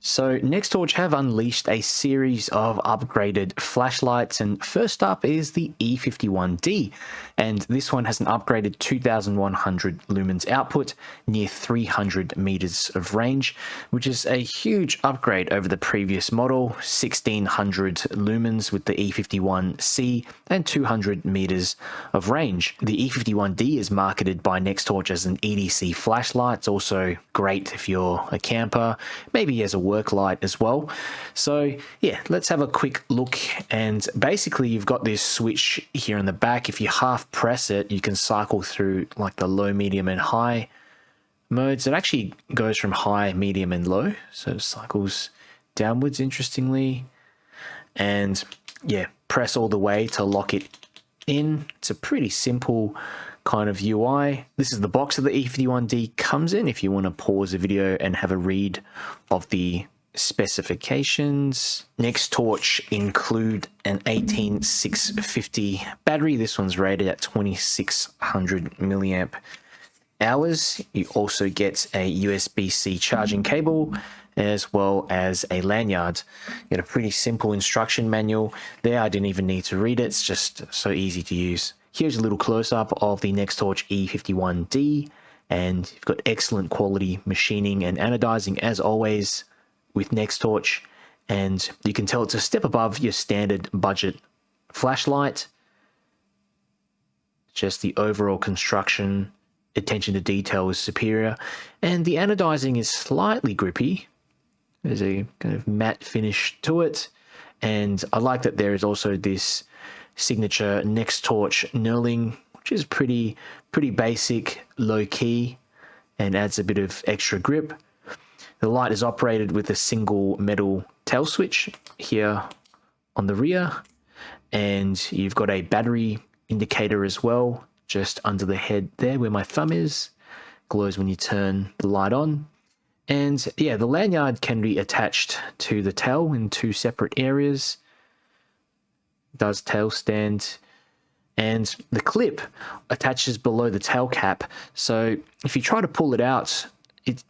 So Nextorch have unleashed a series of upgraded flashlights, and first up is the E51D, and this one has an upgraded 2100 lumens output, near 300 meters of range, which is a huge upgrade over the previous model, 1600 lumens with the E51C and 200 meters of range. The E51D is marketed by Nextorch as an EDC flashlight. It's also great if you're a camper, maybe as a work light as well. So yeah, let's have a quick look. And basically you've got this switch here in the back. If you half press it, you can cycle through like the low, medium and high modes. It actually goes from high, medium and low, so it cycles downwards interestingly. And yeah, press all the way to lock it in. It's a pretty simple kind of UI. This is the box that the E51D comes in if you want to pause the video and have a read of the specifications. Nextorch include an 18650 battery. This one's rated at 2600 milliamp hours. You also get a USB-C charging cable as well as a lanyard. You get a pretty simple instruction manual there. I didn't even need to read it. It's just so easy to use. Here's a little close-up of the Nextorch E51D, and you've got excellent quality machining and anodizing as always with Nextorch, and you can tell it's a step above your standard budget flashlight. Just the overall construction, attention to detail is superior, and the anodizing is slightly grippy. There's a kind of matte finish to it, and I like that there is also this signature Nextorch knurling, which is pretty basic, low key, and adds a bit of extra grip. The light is operated with a single metal tail switch here on the rear, and you've got a battery indicator as well, just under the head there where my thumb is. Glows when you turn the light on. And yeah, the lanyard can be attached to the tail in two separate areas. Does tail stand, and the clip attaches below the tail cap. So if you try to pull it out, it's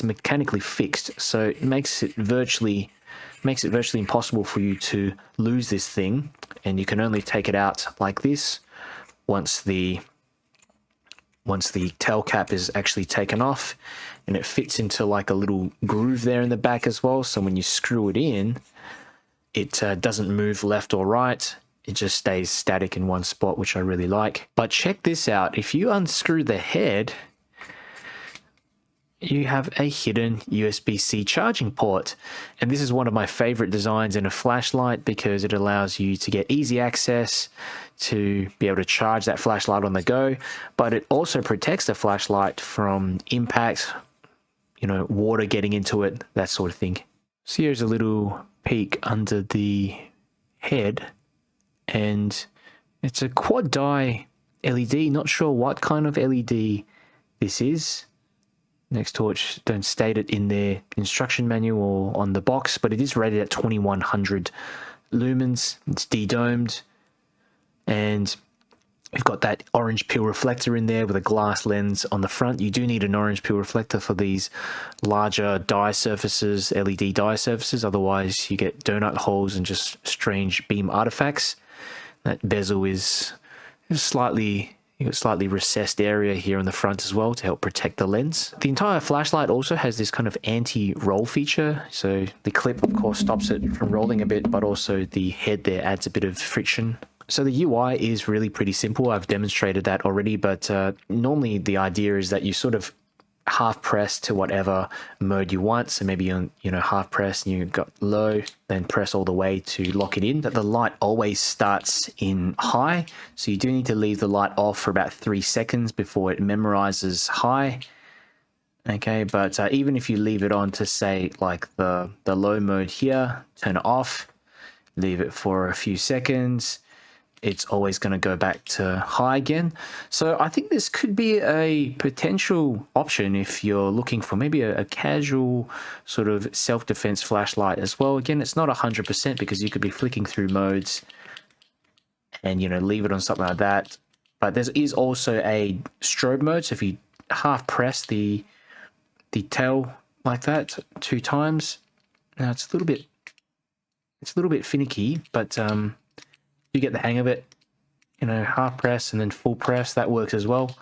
mechanically fixed, so it makes it virtually impossible for you to lose this thing, and you can only take it out like this once the tail cap is actually taken off, and it fits into like a little groove there in the back as well. So when you screw it in, it doesn't move left or right. It just stays static in one spot, which I really like. But check this out. If you unscrew the head, you have a hidden USB-C charging port. And this is one of my favorite designs in a flashlight because it allows you to get easy access to be able to charge that flashlight on the go, but it also protects the flashlight from impact, water getting into it, that sort of thing. So here's a little peek under the head, and it's a quad dye LED. Not sure what kind of LED this is. Nextorch don't state it in their instruction manual or on the box, but it is rated at 2100 lumens. It's de-domed, and we've got that orange peel reflector in there with a glass lens on the front. You do need an orange peel reflector for these larger dye surfaces, LED dye surfaces. Otherwise, you get donut holes and just strange beam artifacts. That bezel is slightly recessed area here on the front as well to help protect the lens. The entire flashlight also has this kind of anti-roll feature. So the clip, of course, stops it from rolling a bit, but also the head there adds a bit of friction. So the UI is really pretty simple. I've demonstrated that already, but normally the idea is that you sort of half press to whatever mode you want. So maybe you're half press and you've got low, then press all the way to lock it in. That the light always starts in high, so you do need to leave the light off for about 3 seconds before it memorizes high. Okay, but even if you leave it on to say like the low mode here, turn it off, leave it for a few seconds, it's always going to go back to high again. So I think this could be a potential option if you're looking for maybe a casual sort of self-defense flashlight as well. Again, it's not 100% because you could be flicking through modes and leave it on something like that. But there is also a strobe mode. So if you half press the tail like that 2 times. Now it's a little bit finicky, but you get the hang of it. You know, half press and then full press, that works as well.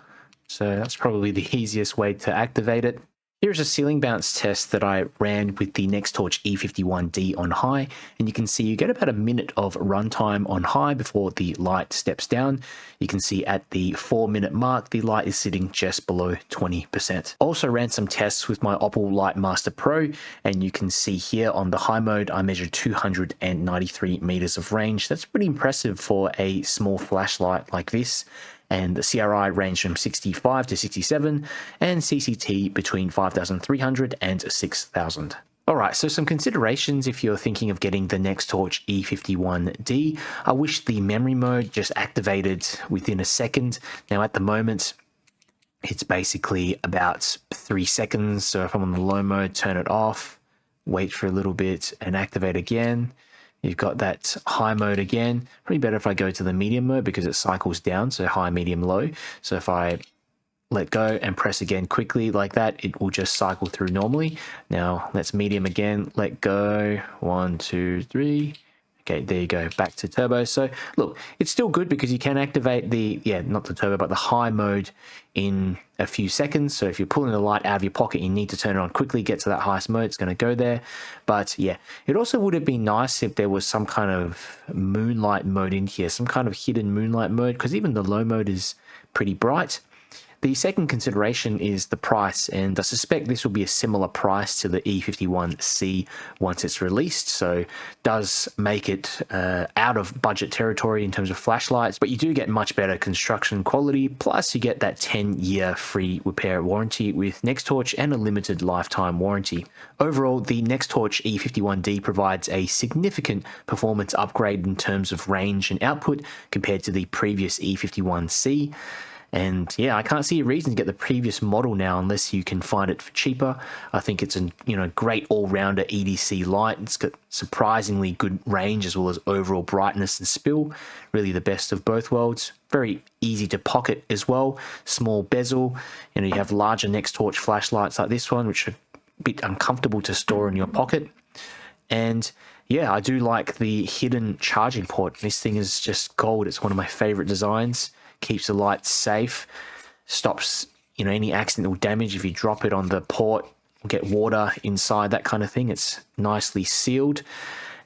So that's probably the easiest way to activate it. Here's a ceiling bounce test that I ran with the Nextorch E51D on high, and you can see you get about a minute of runtime on high before the light steps down. You can see at the 4-minute mark, the light is sitting just below 20%. Also ran some tests with my Optical Light Master Pro, and you can see here on the high mode, I measured 293 meters of range. That's pretty impressive for a small flashlight like this. And the CRI range from 65 to 67, and CCT between 5,300 and 6,000. Alright, so some considerations if you're thinking of getting the Nextorch E51D. I wish the memory mode just activated within a second. Now at the moment, it's basically about 3 seconds. So if I'm on the low mode, turn it off, wait for a little bit and activate again. You've got that high mode again. Probably better if I go to the medium mode because it cycles down, so high, medium, low. So if I let go and press again quickly like that, it will just cycle through normally. Now let's medium again, let go, 1, 2, 3. Okay, there you go, back to turbo. So look, it's still good because you can activate the, not the turbo, but the high mode in a few seconds. So if you're pulling the light out of your pocket, you need to turn it on quickly, get to that highest mode, it's going to go there. But yeah, it also would have been nice if there was some kind of moonlight mode in here, some kind of hidden moonlight mode, because even the low mode is pretty bright. The second consideration is the price, and I suspect this will be a similar price to the E51C once it's released, so does make it out of budget territory in terms of flashlights, but you do get much better construction quality, plus you get that 10-year free repair warranty with Nextorch and a limited lifetime warranty. Overall, the Nextorch E51D provides a significant performance upgrade in terms of range and output compared to the previous E51C. And yeah, I can't see a reason to get the previous model now unless you can find it for cheaper. I think it's a great all-rounder EDC light. It's got surprisingly good range as well as overall brightness and spill. Really the best of both worlds. Very easy to pocket as well. Small bezel. You have larger Nextorch flashlights like this one, which are a bit uncomfortable to store in your pocket. And yeah, I do like the hidden charging port. This thing is just gold. It's one of my favorite designs. Keeps the light safe, stops any accidental damage if you drop it on the port, get water inside, that kind of thing. It's nicely sealed,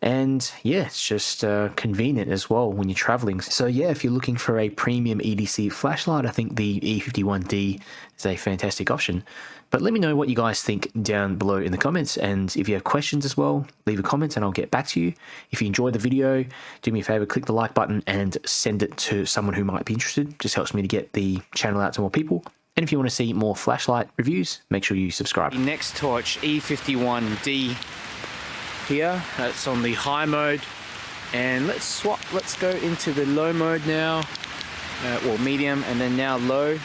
and yeah, it's just convenient as well when you're traveling. So yeah, if you're looking for a premium EDC flashlight, I think the E51D is a fantastic option. But let me know what you guys think down below in the comments, and if you have questions as well, leave a comment and I'll get back to you. If you enjoyed the video, do me a favor, click the like button and send it to someone who might be interested. Just helps me to get the channel out to more people. And if you want to see more flashlight reviews, make sure you subscribe. The Nextorch E51D here, that's on the high mode. And let's go into the low mode now, or medium, and then now low.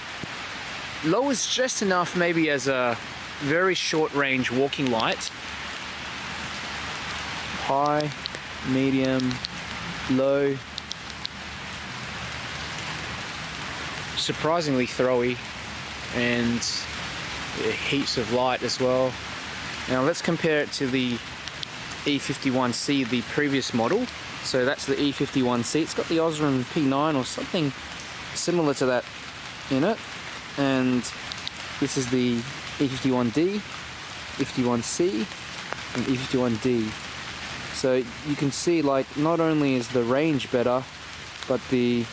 Low is just enough maybe as a very short range walking light. High, medium, low. Surprisingly throwy, and heaps of light as well. Now let's compare it to the E51C, the previous model. So that's the E51C. It's got the Osram P9 or something similar to that in it. And this is the E51D, E51C, and E51D. So you can see, like, not only is the range better, but the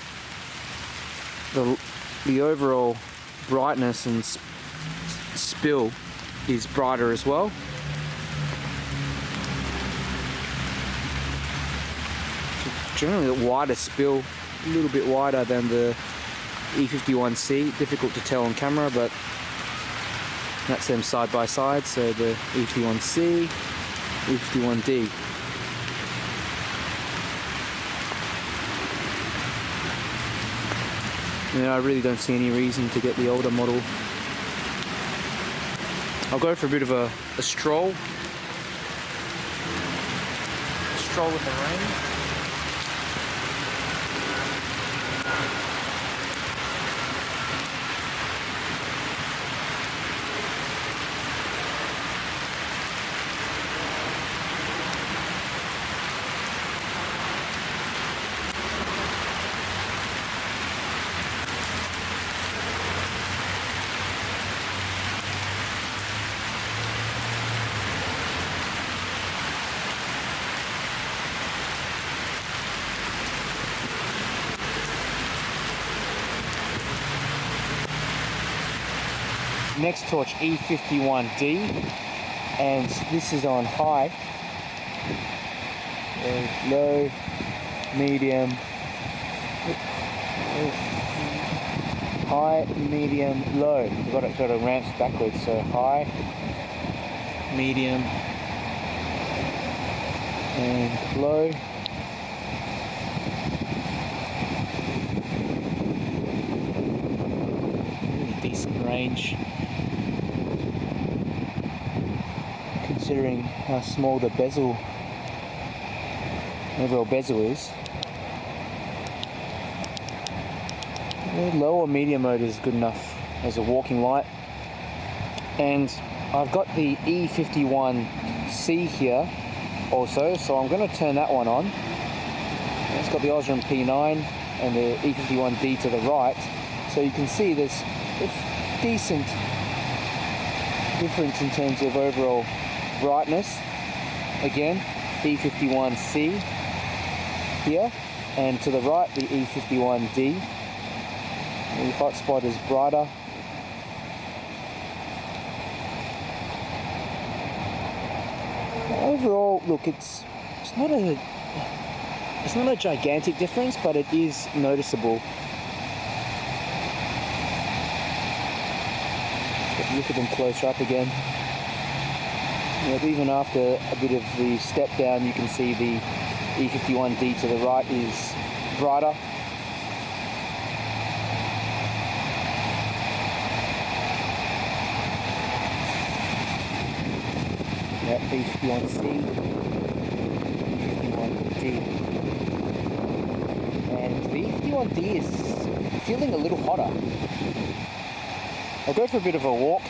overall brightness and spill is brighter as well. Generally a wider spill, a little bit wider than the E51C. Difficult to tell on camera, but that's them side by side. So the E51C, E51D. I really don't see any reason to get the older model. I'll go for a bit of a stroll. A stroll with the rain. Nextorch E51D, and this is on high, low, medium, high, medium, low. You've got to ramp backwards, so high, medium, and low. Really decent range, considering how small the bezel, overall bezel is. Low or medium mode is good enough as a walking light. And I've got the E51C here also, so I'm going to turn that one on. It's got the Osram P9 and the E51D to the right, so you can see there's a decent difference in terms of overall brightness. Again, E51C here, and to the right the E51D. The hotspot is brighter. Overall, look, it's not a gigantic difference, but it is noticeable. Look at them closer up again. Even after a bit of the step down, you can see the E51D to the right is brighter. E51C, E51D, and the E51D is feeling a little hotter. I'll go for a bit of a walk